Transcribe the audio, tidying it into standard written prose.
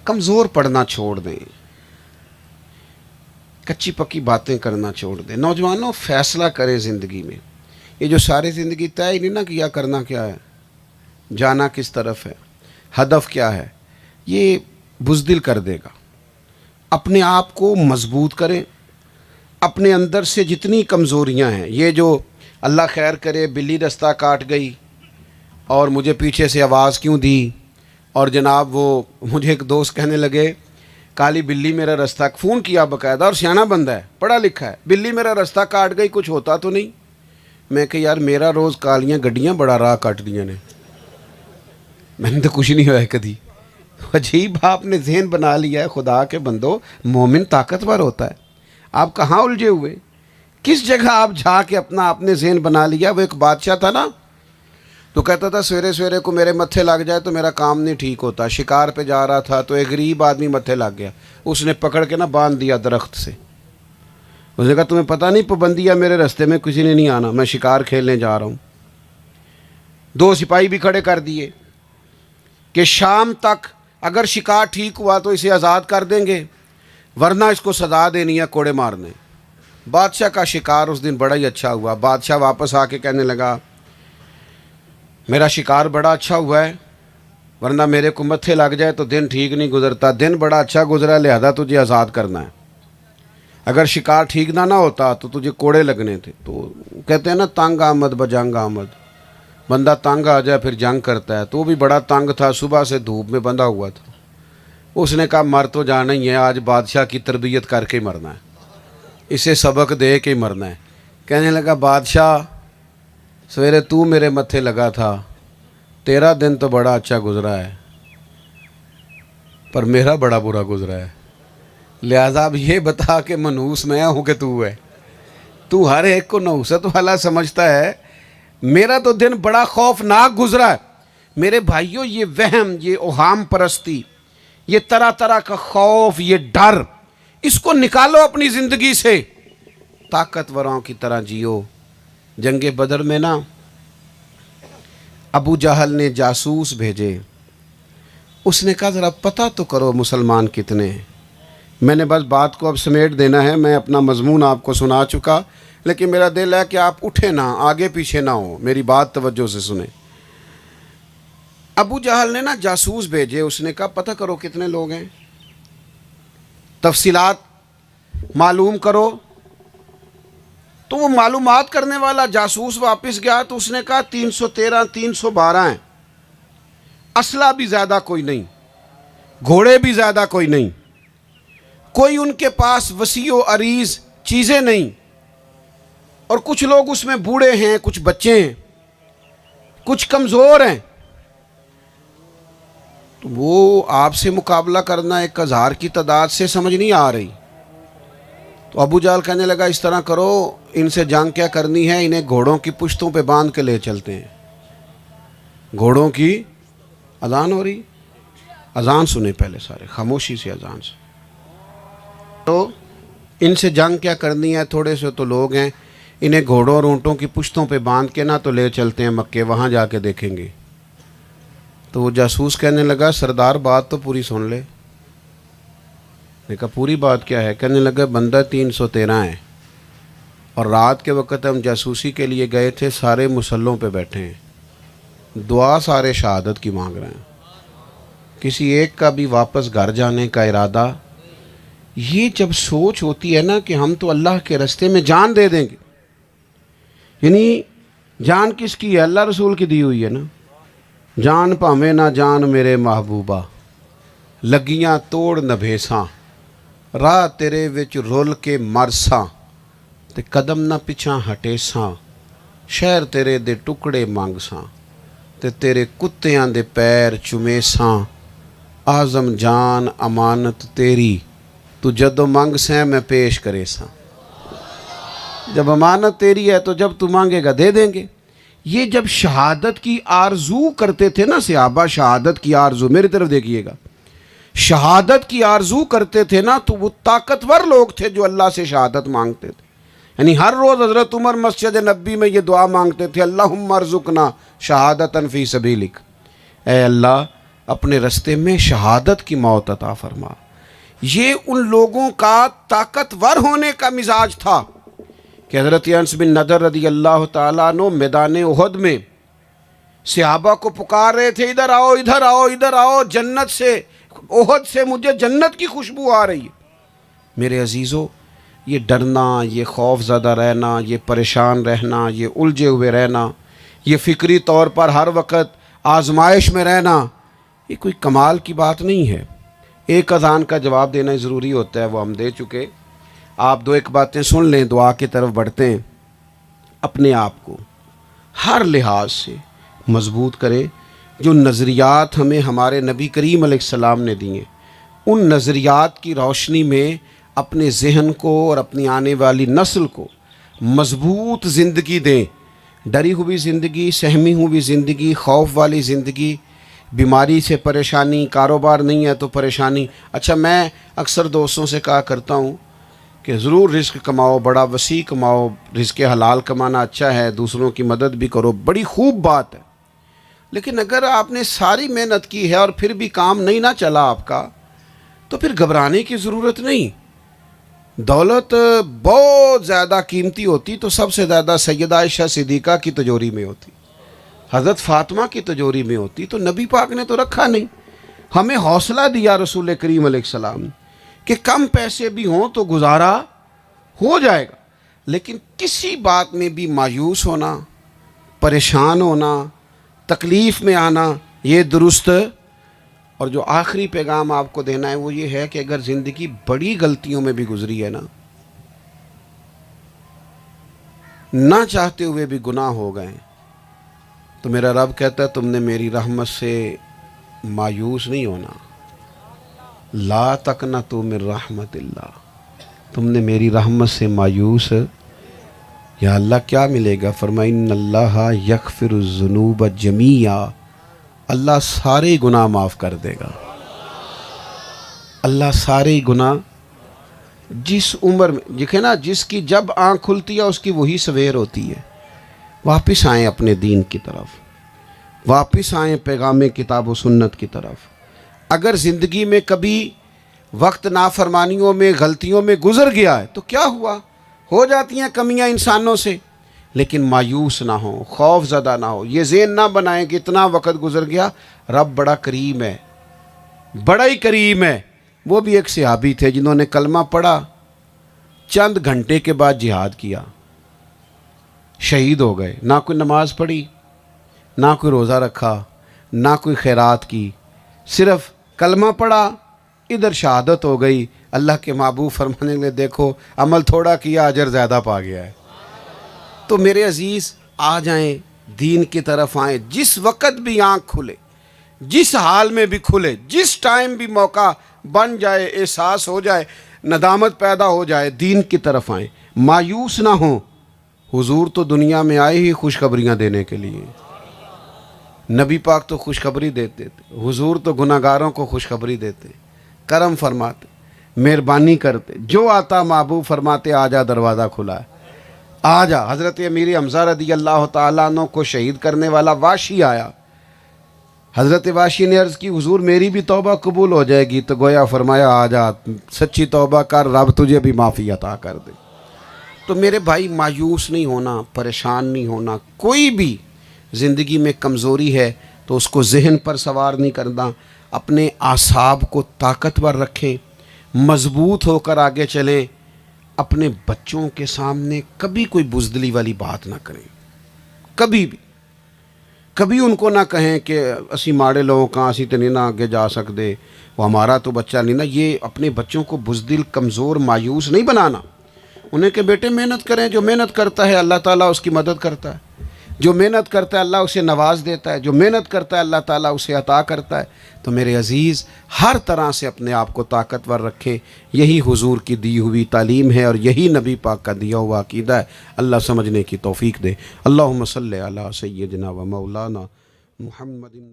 کمزور پڑنا چھوڑ دیں، کچی پکی باتیں کرنا چھوڑ دیں۔ نوجوانوں فیصلہ کریں زندگی میں، یہ جو ساری زندگی طے ہی نہیں نہ کیا کرنا کیا ہے، جانا کس طرف ہے، ہدف کیا ہے، یہ بزدل کر دے گا۔ اپنے آپ کو مضبوط کریں، اپنے اندر سے جتنی کمزوریاں ہیں، یہ جو اللہ خیر کرے بلی رستہ کاٹ گئی اور مجھے پیچھے سے آواز کیوں دی، اور جناب وہ مجھے ایک دوست کہنے لگے کالی بلی میرا رستہ، فون کیا باقاعدہ، اور سیاںا بندہ ہے پڑھا لکھا ہے، بلی میرا رستہ کاٹ گئی، کچھ ہوتا تو نہیں؟ میں کہ یار میرا روز کالیاں گڈیاں بڑا راہ کٹ دیاں نے، میں نے تو کچھ نہیں ہوا ہے کدی۔ عجیب آپ نے ذہن بنا لیا ہے خدا کے بندو، مومن طاقتور ہوتا ہے۔ آپ کہاں الجھے ہوئے، کس جگہ آپ جا کے آپ نے ذہن بنا لیا؟ وہ ایک بادشاہ تھا نا، تو کہتا تھا سویرے سویرے کو میرے متھے لگ جائے تو میرا کام نہیں ٹھیک ہوتا۔ شکار پہ جا رہا تھا تو ایک غریب آدمی متھے لگ گیا، اس نے پکڑ کے باندھ دیا درخت سے۔ اس نے کہا تمہیں پتہ نہیں پابندی ہے میرے رستے میں کسی نے نہیں آنا، میں شکار کھیلنے جا رہا ہوں۔ 2 سپاہی بھی کھڑے کر دیے کہ شام تک اگر شکار ٹھیک ہوا تو اسے آزاد کر دیں گے، ورنہ اس کو سزا دینی ہے، کوڑے مارنے۔ بادشاہ کا شکار اس دن بڑا ہی اچھا ہوا۔ بادشاہ واپس آ کے کہنے لگا میرا شکار بڑا اچھا ہوا ہے، ورنہ میرے کو متھے لگ جائے تو دن ٹھیک نہیں گزرتا، دن بڑا اچھا گزرا لہذا تجھے آزاد کرنا ہے، اگر شکار ٹھیک نہ ہوتا تو تجھے کوڑے لگنے تھے۔ تو کہتے ہیں نا تنگ آمد بجنگ آمد، بندہ تنگ آ جائے پھر جنگ کرتا ہے، تو وہ بھی بڑا تنگ تھا، صبح سے دھوپ میں بندھا ہوا تھا۔ اس نے کہا مر تو جانا ہی ہے، آج بادشاہ کی تربیت کر کے مرنا ہے، اسے سبق دے کے مرنا ہے۔ کہنے لگا بادشاہ سویرے تو میرے متھے لگا تھا، تیرا دن تو بڑا اچھا گزرا ہے، پر میرا بڑا برا گزرا ہے، لہذا اب یہ بتا کہ منحوس میں ہوں کہ تو ہے؟ تو ہر ایک کو نحوست والا سمجھتا ہے، میرا تو دن بڑا خوفناک گزرا ہے۔ میرے بھائیوں یہ وہم، یہ اوہام پرستی، یہ طرح طرح کا خوف، یہ ڈر، اس کو نکالو اپنی زندگی سے، طاقتوروں کی طرح جیو۔ جنگ بدر میں نا ابو جہل نے جاسوس بھیجے، اس نے کہا ذرا پتہ تو کرو مسلمان کتنے ہیں۔ میں نے بس بات کو اب سمیٹ دینا ہے، میں اپنا مضمون آپ کو سنا چکا، لیکن میرا دل ہے کہ آپ اٹھے نہ، آگے پیچھے نہ ہو، میری بات توجہ سے سنیں۔ ابو جہل نے نا جاسوس بھیجے، اس نے کہا پتہ کرو کتنے لوگ ہیں، تفصیلات معلوم کرو۔ تو وہ معلومات کرنے والا جاسوس واپس گیا تو اس نے کہا 313 312 ہیں، اسلحہ بھی زیادہ کوئی نہیں، گھوڑے بھی زیادہ کوئی نہیں، کوئی ان کے پاس وسیع و عریض چیزیں نہیں، اور کچھ لوگ اس میں بوڑھے ہیں، کچھ بچے ہیں، کچھ کمزور ہیں۔ تو وہ آپ سے مقابلہ کرنا 1000 کی تعداد سے سمجھ نہیں آ رہی۔ تو ابو جہل کہنے لگا اس طرح کرو، ان سے جنگ کیا کرنی ہے، انہیں گھوڑوں کی پشتوں پہ باندھ کے لے چلتے ہیں۔ گھوڑوں کی اذان ہو رہی، اذان سنیں پہلے سارے خاموشی سے، اذان سے۔ تو ان سے جنگ کیا کرنی ہے، تھوڑے سے تو لوگ ہیں، انہیں گھوڑوں اور اونٹوں کی پشتوں پہ باندھ کے نہ تو لے چلتے ہیں مکے، وہاں جا کے دیکھیں گے۔ تو وہ جاسوس کہنے لگا سردار بات تو پوری سن لے۔ نے کہا پوری بات کیا ہے؟ کہنے لگا بندہ 313 ہے، اور رات کے وقت ہم جاسوسی کے لیے گئے تھے، سارے مسلوں پہ بیٹھے ہیں، دعا سارے شہادت کی مانگ رہے ہیں، کسی ایک کا بھی واپس گھر جانے کا ارادہ۔ یہ جب سوچ ہوتی ہے نا کہ ہم تو اللہ کے راستے میں جان دے دیں گے، یعنی جان کس کی ہے؟ اللہ رسول کی دی ہوئی ہے نا۔ جان پاویں نہ جان میرے محبوبہ، لگیاں توڑ نبھیساں، راہ تیرے وچ رول کے مرساں، تے قدم نہ پچھاں ہٹے ساں، شہر تیرے دے ٹکڑے مانگ ساں، تے تیرے کتیاں دے پیر چومے ساں، اعظم جان امانت تیری، تو جدو مانگ سیں میں پیش کرے ساں۔ جب امانت تیری ہے تو جب تو مانگے گا دے دیں گے۔ یہ جب شہادت کی آرزو کرتے تھے نا صحابہ، شہادت کی آرزو، میری طرف دیکھیے گا، شہادت کی آرزو کرتے تھے نا، تو وہ طاقتور لوگ تھے جو اللہ سے شہادت مانگتے تھے۔ یعنی ہر روز حضرت عمر مسجد نبی میں یہ دعا مانگتے تھے، اللہم ارزقنا شہادتاً فی سبیلک، اے اللہ اپنے رستے میں شہادت کی موت عطا فرما۔ یہ ان لوگوں کا طاقتور ہونے کا مزاج تھا کہ حضرت انس بن نضر رضی اللہ تعالیٰ عنہ میدان احد میں صحابہ کو پکار رہے تھے، ادھر آؤ ادھر آؤ ادھر آؤ، جنت سے، احد سے مجھے جنت کی خوشبو آ رہی ہے۔ میرے عزیزو، یہ ڈرنا، یہ خوف زدہ رہنا، یہ پریشان رہنا، یہ الجھے ہوئے رہنا، یہ فکری طور پر ہر وقت آزمائش میں رہنا، یہ کوئی کمال کی بات نہیں ہے۔ ایک اذان کا جواب دینا ضروری ہوتا ہے، وہ ہم دے چکے۔ آپ دو ایک باتیں سن لیں، دعا کی طرف بڑھتے ہیں۔ اپنے آپ کو ہر لحاظ سے مضبوط کریں۔ جو نظریات ہمیں ہمارے نبی کریم علیہ السلام نے دیے، ان نظریات کی روشنی میں اپنے ذہن کو اور اپنی آنے والی نسل کو مضبوط زندگی دیں۔ ڈری ہوئی زندگی، سہمی ہوئی زندگی، خوف والی زندگی، بیماری سے پریشانی، کاروبار نہیں ہے تو پریشانی۔ اچھا، میں اکثر دوستوں سے کہا کرتا ہوں کہ ضرور رزق کماؤ، بڑا وسیع کماؤ، رزق حلال کمانا اچھا ہے، دوسروں کی مدد بھی کرو، بڑی خوب بات ہے۔ لیکن اگر آپ نے ساری محنت کی ہے اور پھر بھی کام نہیں نہ چلا آپ کا، تو پھر گھبرانے کی ضرورت نہیں۔ دولت بہت زیادہ قیمتی ہوتی تو سب سے زیادہ سیدہ عائشہ صدیقہ کی تجوری میں ہوتی، حضرت فاطمہ کی تجوری میں ہوتی، تو نبی پاک نے تو رکھا نہیں۔ ہمیں حوصلہ دیا رسول کریم علیہ السلام کہ کم پیسے بھی ہوں تو گزارا ہو جائے گا، لیکن کسی بات میں بھی مایوس ہونا، پریشان ہونا، تکلیف میں آنا، یہ درست۔ اور جو آخری پیغام آپ کو دینا ہے وہ یہ ہے کہ اگر زندگی بڑی غلطیوں میں بھی گزری ہے نا، نہ چاہتے ہوئے بھی گناہ ہو گئے، تو میرا رب کہتا ہے تم نے میری رحمت سے مایوس نہیں ہونا۔ لا تقنطوا من رحمت اللہ، تم نے میری رحمت سے مایوس، یا اللہ کیا ملے گا؟ فرمایا ان اللہ یغفر الذنوب جمیعا، اللہ سارے گناہ معاف کر دے گا۔ اللہ سارے گناہ، جس عمر میں دیکھیں نا، جس کی جب آنکھ کھلتی ہے اس کی وہی سویر ہوتی ہے۔ واپس آئیں اپنے دین کی طرف، واپس آئیں پیغام کتاب و سنت کی طرف۔ اگر زندگی میں کبھی وقت نافرمانیوں میں، غلطیوں میں گزر گیا ہے تو کیا ہوا، ہو جاتی ہیں کمیاں انسانوں سے، لیکن مایوس نہ ہوں، خوف زدہ نہ ہو، یہ ذہن نہ بنائیں کہ اتنا وقت گزر گیا، رب بڑا کریم ہے، بڑا ہی کریم ہے۔ وہ بھی ایک صحابی تھے جنہوں نے کلمہ پڑھا، چند گھنٹے کے بعد جہاد کیا، شہید ہو گئے، نہ کوئی نماز پڑھی، نہ کوئی روزہ رکھا، نہ کوئی خیرات کی، صرف کلمہ پڑھا، ادھر شہادت ہو گئی۔ اللہ کے محبوب فرمانے لے دیکھو عمل تھوڑا کیا، اجر زیادہ پا گیا ہے۔ تو میرے عزیز، آ جائیں دین کی طرف، آئیں، جس وقت بھی آنکھ کھلے، جس حال میں بھی کھلے، جس ٹائم بھی موقع بن جائے، احساس ہو جائے، ندامت پیدا ہو جائے، دین کی طرف آئیں، مایوس نہ ہوں۔ حضور تو دنیا میں آئے ہی خوشخبریاں دینے کے لیے، نبی پاک تو خوشخبری دیتے تھے، حضور تو گناہگاروں کو خوشخبری دیتے، کرم فرماتے، مہربانی کرتے، جو آتا محبوب فرماتے آ جا دروازہ کھلا ہے، آ جا۔ حضرت امیر حمزہ رضی اللہ تعالیٰ عنہ کو شہید کرنے والا واشی آیا، حضرت واشی نے عرض کی حضور میری بھی توبہ قبول ہو جائے گی، تو گویا فرمایا آ جا، سچی توبہ کر، رب تجھے بھی معافی عطا کر دے۔ تو میرے بھائی، مایوس نہیں ہونا، پریشان نہیں ہونا۔ کوئی بھی زندگی میں کمزوری ہے تو اس کو ذہن پر سوار نہیں کرنا، اپنے اعصاب کو طاقتور رکھیں، مضبوط ہو کر آگے چلیں۔ اپنے بچوں کے سامنے کبھی کوئی بزدلی والی بات نہ کریں، کبھی بھی، کبھی ان کو نہ کہیں کہ اسی ماڑے لوگوں کہاں اسی تے نہیں نہ آگے جا سکتے، وہ ہمارا تو بچہ نہیں نا۔ یہ اپنے بچوں کو بزدل، کمزور، مایوس نہیں بنانا۔ انہیں کہ بیٹے محنت کریں، جو محنت کرتا ہے اللہ تعالیٰ اس کی مدد کرتا ہے، جو محنت کرتا ہے اللہ اسے نواز دیتا ہے، جو محنت کرتا ہے اللہ تعالیٰ اسے عطا کرتا ہے۔ تو میرے عزیز، ہر طرح سے اپنے آپ کو طاقتور رکھیں، یہی حضور کی دی ہوئی تعلیم ہے اور یہی نبی پاک کا دیا ہوا عقیدہ ہے۔ اللہ سمجھنے کی توفیق دے۔ اللہم صلی علی سیدنا و مولانا محمد۔